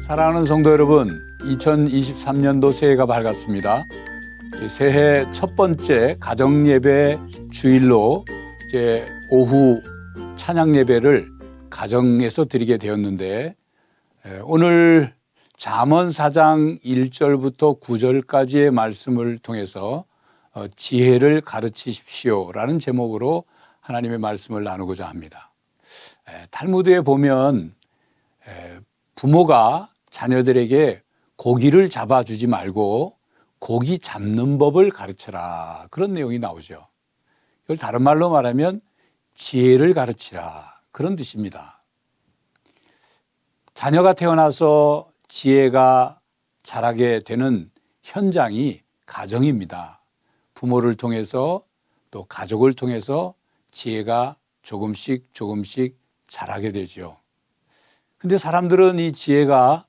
사랑하는 성도 여러분, 2023년도 새해가 밝았습니다. 새해 첫 번째 가정예배 주일로 이제 오후 찬양예배를 가정에서 드리게 되었는데, 오늘 잠언 4장 1절부터 9절까지의 말씀을 통해서 지혜를 가르치십시오라는 제목으로 하나님의 말씀을 나누고자 합니다. 탈무드에 보면 부모가 자녀들에게 고기를 잡아주지 말고 고기 잡는 법을 가르쳐라, 그런 내용이 나오죠. 이걸 다른 말로 말하면 지혜를 가르치라, 그런 뜻입니다. 자녀가 태어나서 지혜가 자라게 되는 현장이 가정입니다. 부모를 통해서 또 가족을 통해서 지혜가 조금씩 자라게 되죠. 근데 사람들은 이 지혜가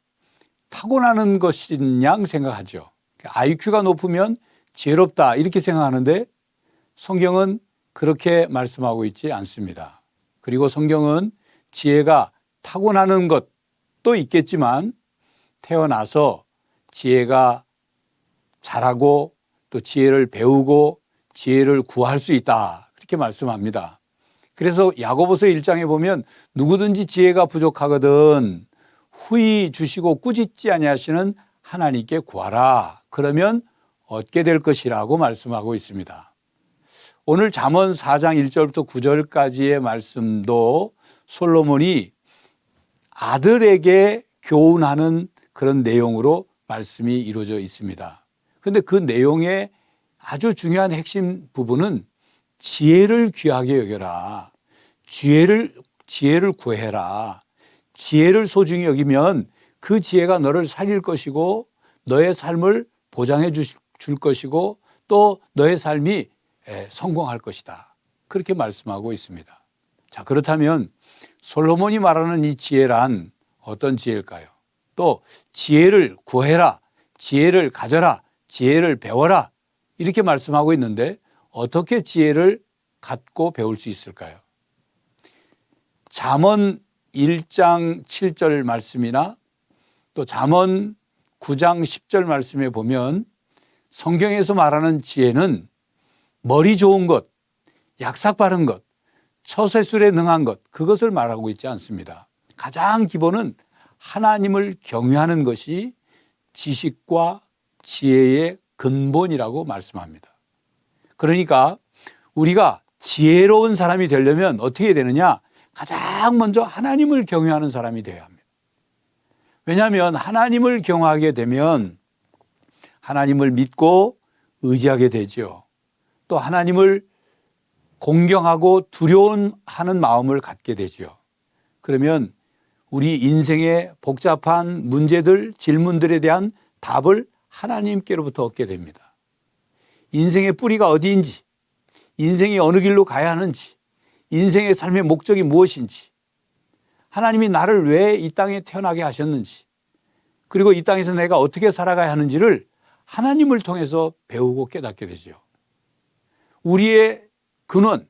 타고나는 것인 양 생각하죠. IQ가 높으면 지혜롭다, 이렇게 생각하는데 성경은 그렇게 말씀하고 있지 않습니다. 그리고 성경은 지혜가 타고나는 것도 있겠지만 태어나서 지혜가 자라고 또 지혜를 배우고 지혜를 구할 수 있다, 그렇게 말씀합니다. 그래서 야고보서 1장에 보면 누구든지 지혜가 부족하거든 후히 주시고 꾸짖지 아니하시는 하나님께 구하라, 그러면 얻게 될 것이라고 말씀하고 있습니다. 오늘 잠언 4장 1절부터 9절까지의 말씀도 솔로몬이 아들에게 교훈하는 그런 내용으로 말씀이 이루어져 있습니다. 그런데 그 내용의 아주 중요한 핵심 부분은 지혜를 귀하게 여겨라, 지혜를 구해라, 지혜를 소중히 여기면 그 지혜가 너를 살릴 것이고 너의 삶을 보장해 줄 것이고 또 너의 삶이 성공할 것이다, 그렇게 말씀하고 있습니다. 자, 그렇다면 솔로몬이 말하는 이 지혜란 어떤 지혜일까요? 또 지혜를 구해라, 지혜를 가져라, 지혜를 배워라, 이렇게 말씀하고 있는데 어떻게 지혜를 갖고 배울 수 있을까요? 잠언 1장 7절 말씀이나 또 잠언 9장 10절 말씀에 보면 성경에서 말하는 지혜는 머리 좋은 것, 약삭 바른 것, 처세술에 능한 것, 그것을 말하고 있지 않습니다. 가장 기본은 하나님을 경외하는 것이 지식과 지혜의 근본이라고 말씀합니다. 그러니까 우리가 지혜로운 사람이 되려면 어떻게 되느냐? 가장 먼저 하나님을 경외하는 사람이 되어야 합니다. 왜냐하면 하나님을 경외하게 되면 하나님을 믿고 의지하게 되죠. 또 하나님을 공경하고 두려워하는 마음을 갖게 되죠. 그러면 우리 인생의 복잡한 문제들, 질문들에 대한 답을 하나님께로부터 얻게 됩니다. 인생의 뿌리가 어디인지, 인생이 어느 길로 가야 하는지, 인생의 삶의 목적이 무엇인지, 하나님이 나를 왜 이 땅에 태어나게 하셨는지, 그리고 이 땅에서 내가 어떻게 살아가야 하는지를 하나님을 통해서 배우고 깨닫게 되죠. 우리의 근원,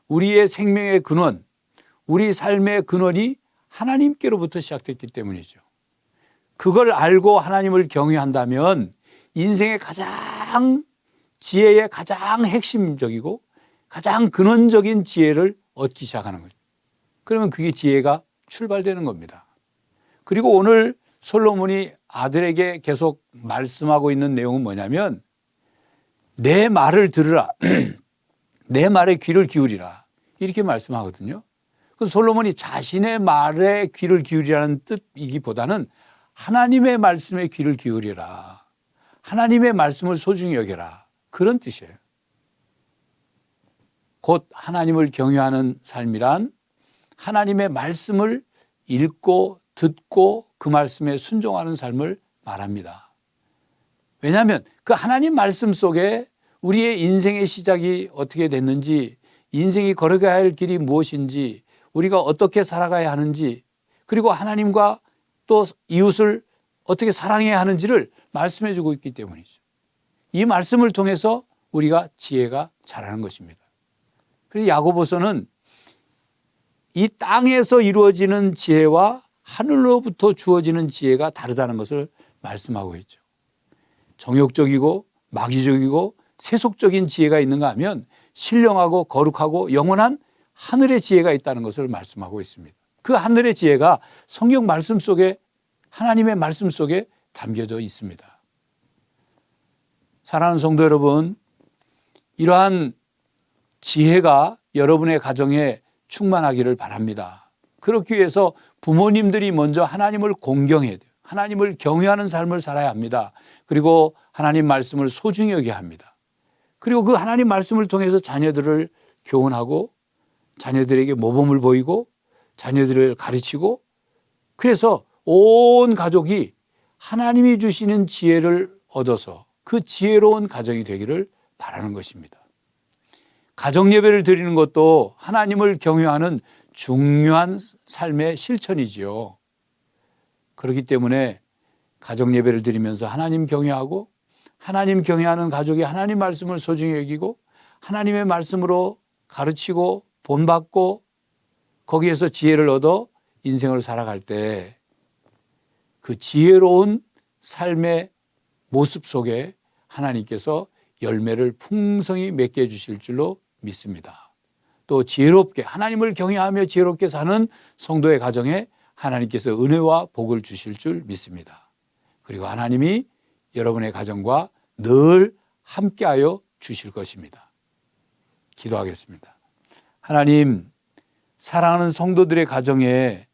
우리의 생명의 근원, 우리 삶의 근원이 하나님께로부터 시작됐기 때문이죠. 그걸 알고 하나님을 경외한다면 인생의 가장 지혜의 가장 핵심적이고 가장 근원적인 지혜를 얻기 시작하는 거죠. 그러면 그게 지혜가 출발되는 겁니다. 그리고 오늘 솔로몬이 아들에게 계속 말씀하고 있는 내용은 뭐냐면 내 말을 들으라, 내 말에 귀를 기울이라, 이렇게 말씀하거든요. 그 솔로몬이 자신의 말에 귀를 기울이라는 뜻이기보다는 하나님의 말씀에 귀를 기울이라, 하나님의 말씀을 소중히 여겨라, 그런 뜻이에요. 곧 하나님을 경외하는 삶이란 하나님의 말씀을 읽고 듣고 그 말씀에 순종하는 삶을 말합니다. 왜냐하면 그 하나님 말씀 속에 우리의 인생의 시작이 어떻게 됐는지, 인생이 걸어가야 할 길이 무엇인지, 우리가 어떻게 살아가야 하는지, 그리고 하나님과 또 이웃을 어떻게 사랑해야 하는지를 말씀해 주고 있기 때문이죠. 이 말씀을 통해서 우리가 지혜가 자라는 것입니다. 그래서 야고보서는 이 땅에서 이루어지는 지혜와 하늘로부터 주어지는 지혜가 다르다는 것을 말씀하고 있죠. 정욕적이고 마귀적이고 세속적인 지혜가 있는가 하면 신령하고 거룩하고 영원한 하늘의 지혜가 있다는 것을 말씀하고 있습니다. 그 하늘의 지혜가 성경 말씀 속에, 하나님의 말씀 속에 담겨져 있습니다. 사랑하는 성도 여러분, 이러한 지혜가 여러분의 가정에 충만하기를 바랍니다. 그렇기 위해서 부모님들이 먼저 하나님을 공경해야 돼요. 하나님을 경외하는 삶을 살아야 합니다. 그리고 하나님 말씀을 소중히 여겨야 합니다. 그리고 그 하나님 말씀을 통해서 자녀들을 교훈하고 자녀들에게 모범을 보이고 자녀들을 가르치고, 그래서 온 가족이 하나님이 주시는 지혜를 얻어서 그 지혜로운 가정이 되기를 바라는 것입니다. 가정 예배를 드리는 것도 하나님을 경외하는 중요한 삶의 실천이지요. 그렇기 때문에 가정 예배를 드리면서 하나님 경외하고, 하나님 경외하는 가족이 하나님 말씀을 소중히 여기고 하나님의 말씀으로 가르치고 본받고 거기에서 지혜를 얻어 인생을 살아갈 때 그 지혜로운 삶의 모습 속에 하나님께서 열매를 풍성히 맺게 해주실 줄로 믿습니다. 또 지혜롭게, 하나님을 경외하며 지혜롭게 사는 성도의 가정에 하나님께서 은혜와 복을 주실 줄 믿습니다. 그리고 하나님이 여러분의 가정과 늘 함께하여 주실 것입니다. 기도하겠습니다. 하나님, 사랑하는 성도들의 가정에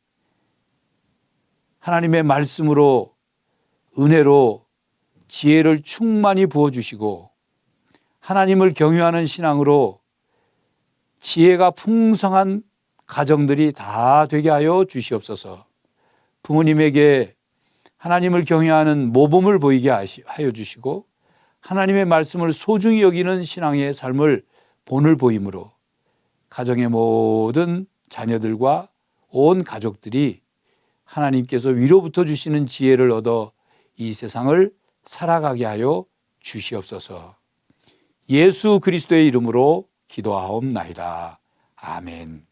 하나님의 말씀으로, 은혜로 지혜를 충만히 부어주시고 하나님을 경외하는 신앙으로 지혜가 풍성한 가정들이 다 되게 하여 주시옵소서. 부모님에게 하나님을 경외하는 모범을 보이게 하여 주시고 하나님의 말씀을 소중히 여기는 신앙의 삶을 본을 보임으로 가정의 모든 자녀들과 온 가족들이 하나님께서 위로부터 주시는 지혜를 얻어 이 세상을 살아가게 하여 주시옵소서. 예수 그리스도의 이름으로 기도하옵나이다. 아멘.